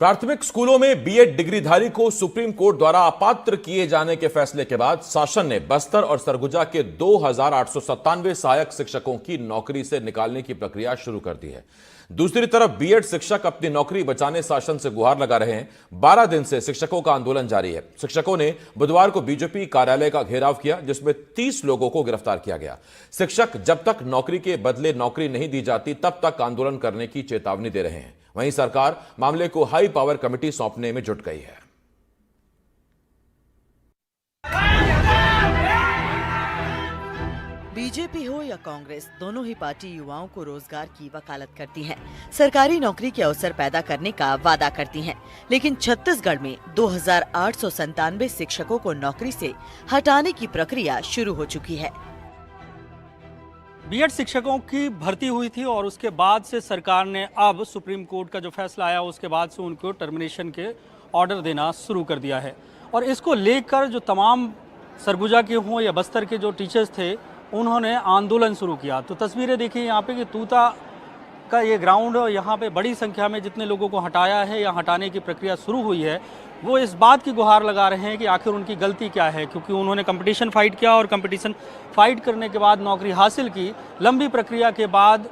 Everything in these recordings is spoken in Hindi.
प्राथमिक स्कूलों में बीएड डिग्रीधारी को सुप्रीम कोर्ट द्वारा अपात्र किए जाने के फैसले के बाद शासन ने बस्तर और सरगुजा के 2,897 सहायक शिक्षकों की नौकरी से निकालने की प्रक्रिया शुरू कर दी है। दूसरी तरफ बीएड शिक्षक अपनी नौकरी बचाने शासन से गुहार लगा रहे हैं। 12 दिन से शिक्षकों का आंदोलन जारी है। शिक्षकों ने बुधवार को बीजेपी कार्यालय का घेराव किया, जिसमें 30 लोगों को गिरफ्तार किया गया। शिक्षक जब तक नौकरी के बदले नौकरी नहीं दी जाती तब तक आंदोलन करने की चेतावनी दे रहे हैं। वहीं सरकार मामले को हाई पावर कमेटी सौंपने में जुट गई है। बीजेपी हो या कांग्रेस, दोनों ही पार्टी युवाओं को रोजगार की वकालत करती हैं, सरकारी नौकरी के अवसर पैदा करने का वादा करती हैं। लेकिन छत्तीसगढ़ में 2,897 शिक्षकों को नौकरी से हटाने की प्रक्रिया शुरू हो चुकी है। बीएड शिक्षकों की भर्ती हुई थी और उसके बाद से सरकार ने अब सुप्रीम कोर्ट का जो फैसला आया उसके बाद से उनको टर्मिनेशन के ऑर्डर देना शुरू कर दिया है। और इसको लेकर जो तमाम सरगुजा के हों या बस्तर के जो टीचर्स थे उन्होंने आंदोलन शुरू किया। तो तस्वीरें देखिए यहाँ पे कि तूता का ये ग्राउंड, यहाँ पे बड़ी संख्या में जितने लोगों को हटाया है या हटाने की प्रक्रिया शुरू हुई है, वो इस बात की गुहार लगा रहे हैं कि आखिर उनकी गलती क्या है, क्योंकि उन्होंने कंपटीशन फाइट किया और कंपटीशन फाइट करने के बाद नौकरी हासिल की। लंबी प्रक्रिया के बाद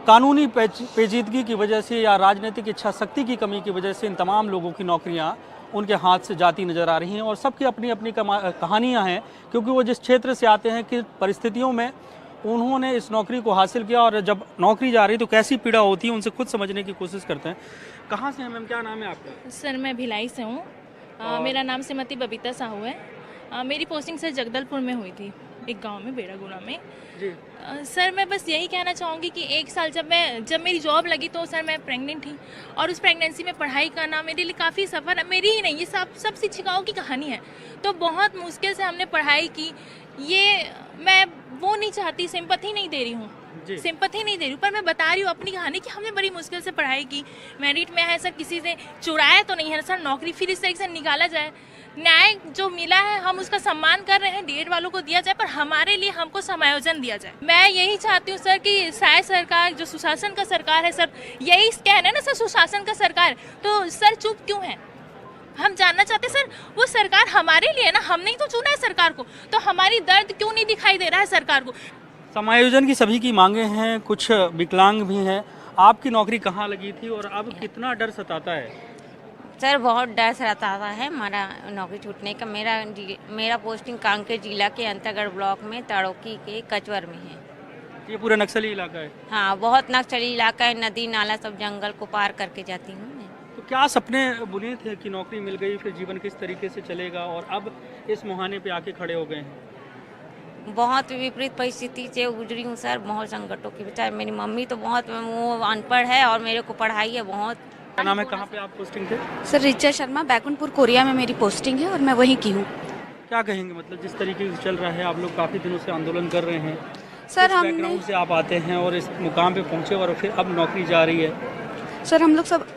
कानूनी पेचीदगी की वजह से या राजनीतिक इच्छा शक्ति की कमी की वजह से इन तमाम लोगों की नौकरियां उनके हाथ से जाती नजर आ रही हैं। और सबकी अपनी अपनी कहानियां हैं, क्योंकि वो जिस क्षेत्र से आते हैं, किस परिस्थितियों में उन्होंने इस नौकरी को हासिल किया और जब नौकरी जा रही तो कैसी पीड़ा होती है, उनसे खुद समझने की कोशिश करते हैं। कहाँ से हैं मैम, क्या नाम है आपका? सर मैं भिलाई से हूँ। मेरा नाम श्रीमती बबीता साहू है। मेरी पोस्टिंग सर जगदलपुर में हुई थी, एक गांव में, बेड़ागुड़ा में जी। सर मैं बस यही कहना चाहूँगी कि एक साल जब मेरी जॉब लगी तो सर मैं प्रेग्नेंट थी और उस प्रेगनेंसी में पढ़ाई करना मेरे लिए काफ़ी सफ़र, मेरी ही नहीं, ये सब शिक्षिकाओं की कहानी है। तो बहुत मुश्किल से हमने पढ़ाई की। ये मैं वो नहीं चाहती, सिंपैथी नहीं दे रही हूँ, सिंपैथी नहीं दे रही हूँ, पर मैं बता रही हूँ अपनी कहानी कि हमने बड़ी मुश्किल से पढ़ाई की। मेरिट में है सर, किसी से चुराया तो नहीं है सर, नौकरी फिर इस तरीके से निकाला जाए। न्याय जो मिला है हम उसका सम्मान कर रहे हैं, डीएड वालों को दिया जाए, पर हमारे लिए हमको समायोजन दिया जाए। मैं यही चाहती हूँ सर कि शायद सरकार जो सुशासन का सरकार है सर, यही कहना है ना सर, सुशासन का सरकार, तो सर चुप क्यों है? हम जानना चाहते हैं सर, वो सरकार हमारे लिए ना, हमने ही तो चुना है सरकार को, तो हमारी दर्द क्यों नहीं दिखाई दे रहा है सरकार को? समायोजन की सभी की मांगे हैं, कुछ विकलांग भी हैं। आपकी नौकरी कहाँ लगी थी और अब कितना डर सताता है? सर बहुत डर सताता है हमारा नौकरी छूटने का। मेरा पोस्टिंग कांकेर जिला के अंतर्गढ़ ब्लॉक में तड़ोकी के कचवर में है। ये पूरा नक्सली इलाका है? हाँ, बहुत नक्सली इलाका है, नदी नाला सब जंगल को पार करके जाती हूँ मैं। तो क्या सपने बुने थे कि नौकरी मिल गई, फिर जीवन किस तरीके से चलेगा, और अब इस मुहाने पे आके खड़े हो गए हैं? बहुत विपरीत परिस्थिति से गुजरी हूँ सर, बहुत संकटों की। बेचारे मेरी मम्मी तो बहुत वो अनपढ़ है और मेरे को पढ़ाई है बहुत। क्या नाम है, कहाँ पे आप पोस्टिंग थे? सर रिचा शर्मा, बैकुंठपुर कोरिया में मेरी पोस्टिंग है और मैं वहीं की हूँ। क्या कहेंगे, मतलब जिस तरीके से चल रहा है, आप लोग काफ़ी दिनों से आंदोलन कर रहे हैं, सर हम बैकग्राउंड से आप आते हैं और इस मुकाम पे पहुँचे और फिर अब नौकरी जा रही है? सर हम लोग सब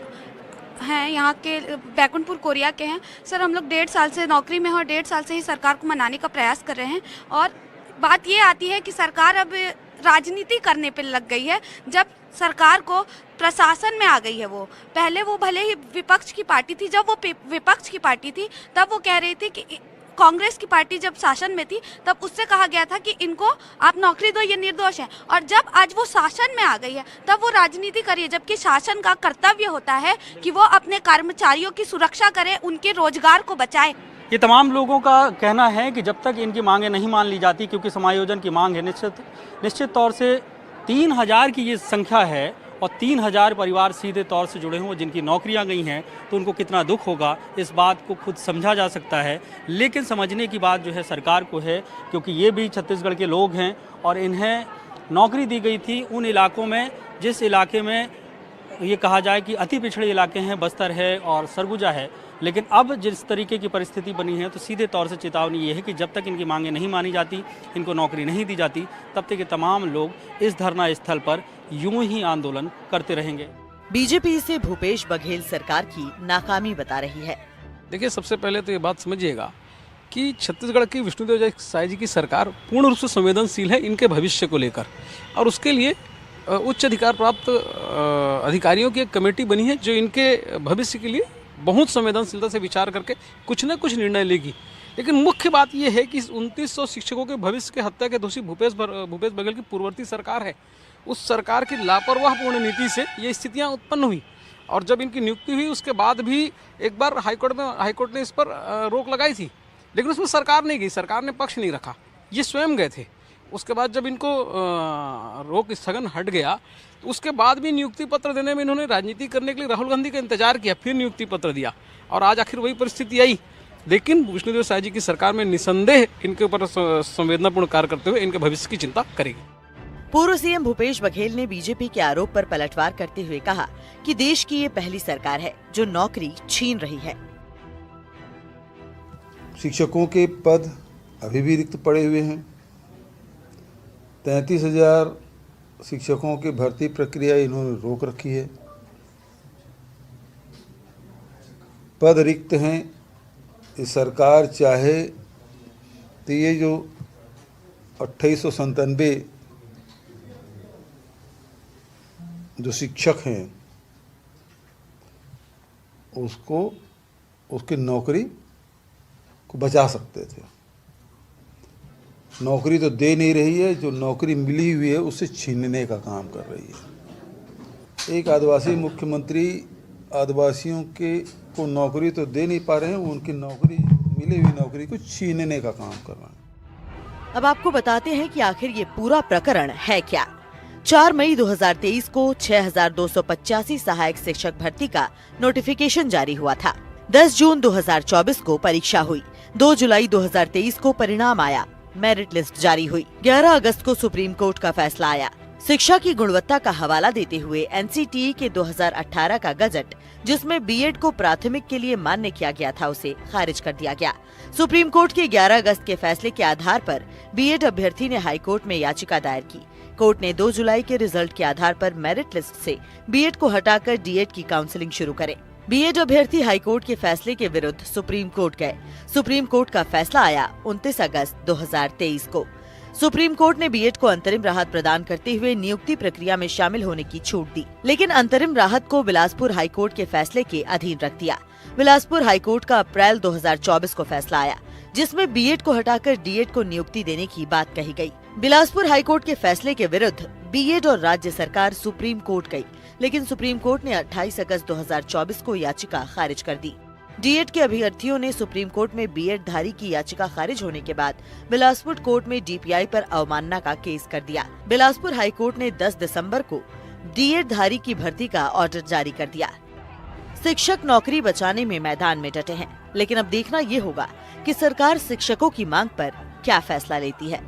हैं यहाँ के, बैकुंठपुर कोरिया के हैं सर। हम लोग 1.5 साल से नौकरी में हैं और 1.5 साल से ही सरकार को मनाने का प्रयास कर रहे हैं। और बात ये आती है कि सरकार अब राजनीति करने पे लग गई है। जब सरकार को प्रशासन में आ गई है, वो पहले वो भले ही विपक्ष की पार्टी थी, जब वो विपक्ष की पार्टी थी तब वो कह रही थी कि कांग्रेस की पार्टी जब शासन में थी तब उससे कहा गया था कि इनको आप नौकरी दो, ये निर्दोष है। और जब आज वो शासन में आ गई है तब वो राजनीति करिए, जबकि शासन का कर्तव्य होता है कि वो अपने कर्मचारियों की सुरक्षा करे, उनके रोजगार को बचाए। ये तमाम लोगों का कहना है कि जब तक इनकी मांगें नहीं मान ली जाती, क्योंकि समायोजन की मांग है, निश्चित तौर से 3000 की ये संख्या है और 3000 परिवार सीधे तौर से जुड़े हों जिनकी नौकरियां गई हैं, तो उनको कितना दुख होगा इस बात को खुद समझा जा सकता है। लेकिन समझने की बात जो है सरकार को है, क्योंकि ये भी छत्तीसगढ़ के लोग हैं और इन्हें नौकरी दी गई थी उन इलाकों में जिस इलाके में ये कहा जाए कि अति पिछड़े इलाके हैं, बस्तर है और सरगुजा है। लेकिन अब जिस तरीके की परिस्थिति बनी है, तो सीधे तौर से चेतावनी ये है कि जब तक इनकी मांगें नहीं मानी जाती, इनको नौकरी नहीं दी जाती, तब तक ये तमाम लोग इस धरना स्थल पर यूं ही आंदोलन करते रहेंगे। बीजेपी इसे भूपेश बघेल सरकार की नाकामी बता रही है। देखिए, सबसे पहले तो ये बात समझिएगा कि छत्तीसगढ़ की विष्णुदेव साय जी की सरकार पूर्ण रूप से संवेदनशील है इनके भविष्य को लेकर, और उसके लिए उच्च अधिकार प्राप्त अधिकारियों की एक कमेटी बनी है जो इनके भविष्य के लिए बहुत संवेदनशीलता से विचार करके कुछ न कुछ निर्णय लेगी। लेकिन मुख्य बात यह है कि 2900 शिक्षकों के भविष्य के हत्या के दोषी भूपेश बघेल की पूर्ववर्ती सरकार है, उस सरकार की लापरवाहपूर्ण नीति से ये स्थितियां उत्पन्न हुई। और जब इनकी नियुक्ति हुई उसके बाद भी एक बार हाईकोर्ट ने इस पर रोक लगाई थी, लेकिन उसमें सरकार नहीं गई, सरकार ने पक्ष नहीं रखा, ये स्वयं गए थे। उसके बाद जब इनको रोक स्थगन हट गया तो उसके बाद भी नियुक्ति पत्र देने में इन्होंने राजनीति करने के लिए राहुल गांधी का इंतजार किया, फिर नियुक्ति पत्र दिया और आज आखिर वही परिस्थिति आई। लेकिन विष्णुदेव साय जी की सरकार में निसंदेह इनके ऊपर संवेदनापूर्ण कार्य करते हुए इनके भविष्य की चिंता करेगी। पूर्व सीएम भूपेश बघेल ने बीजेपी के आरोप पर पलटवार करते हुए कहा कि देश की ये पहली सरकार है जो नौकरी छीन रही है। शिक्षकों के पद अभी भी रिक्त पड़े हुए हैं। 33,000 शिक्षकों की भर्ती प्रक्रिया इन्होंने रोक रखी है। पद रिक्त हैं। ये सरकार चाहे तो ये जो 2897 जो शिक्षक हैं उसकी नौकरी को बचा सकते थे। नौकरी तो दे नहीं रही है, जो नौकरी मिली हुई है उससे छीनने का काम कर रही है। एक आदिवासी मुख्यमंत्री आदिवासियों को नौकरी तो दे नहीं पा रहे हैं, उनकी नौकरी मिली हुई नौकरी को छीनने का काम कर रहे हैं। अब आपको बताते हैं कि आखिर ये पूरा प्रकरण है क्या। 4 मई 2023 को 6,285 सहायक शिक्षक भर्ती का नोटिफिकेशन जारी हुआ था। 10 जून 2024 को परीक्षा हुई। 2 जुलाई 2023 को परिणाम आया। मेरिट लिस्ट जारी हुई। 11 अगस्त को सुप्रीम कोर्ट का फैसला आया। शिक्षा की गुणवत्ता का हवाला देते हुए एनसीटीई के 2018 का गजट, जिसमें बीएड को प्राथमिक के लिए मान्य किया गया था, उसे खारिज कर दिया गया। सुप्रीम कोर्ट के 11 अगस्त के फैसले के आधार पर बीएड अभ्यर्थी ने हाई कोर्ट में याचिका दायर की। कोर्ट ने 2 जुलाई के रिजल्ट के आधार पर मेरिट लिस्ट से बीएड को हटाकर डीएड की काउंसलिंग शुरू करे। बीएड अभ्यर्थी हाईकोर्ट के फैसले के विरुद्ध सुप्रीम कोर्ट गए। सुप्रीम कोर्ट का फैसला आया 29 अगस्त 2023 को। सुप्रीम कोर्ट ने बीएड को अंतरिम राहत प्रदान करते हुए नियुक्ति प्रक्रिया में शामिल होने की छूट दी, लेकिन अंतरिम राहत को बिलासपुर हाईकोर्ट के फैसले के अधीन रख दिया। बिलासपुर हाईकोर्ट का अप्रैल 2024 को फैसला आया, जिसमें बीएड को हटाकर डीएड को नियुक्ति देने की बात कही गई। बिलासपुर हाईकोर्ट के फैसले के विरुद्ध बीएड और राज्य सरकार सुप्रीम कोर्ट गई, लेकिन सुप्रीम कोर्ट ने 28 अगस्त 2024 को याचिका खारिज कर दी। डीएड के अभ्यर्थियों ने सुप्रीम कोर्ट में बीएड धारी की याचिका खारिज होने के बाद बिलासपुर कोर्ट में डीपीआई पर अवमानना का केस कर दिया। बिलासपुर हाईकोर्ट ने 10 दिसंबर को डीएड धारी की भर्ती का ऑर्डर जारी कर दिया। शिक्षक नौकरी बचाने में मैदान में डटे हैं, लेकिन अब देखना ये होगा कि सरकार शिक्षकों की मांग पर क्या फैसला लेती है।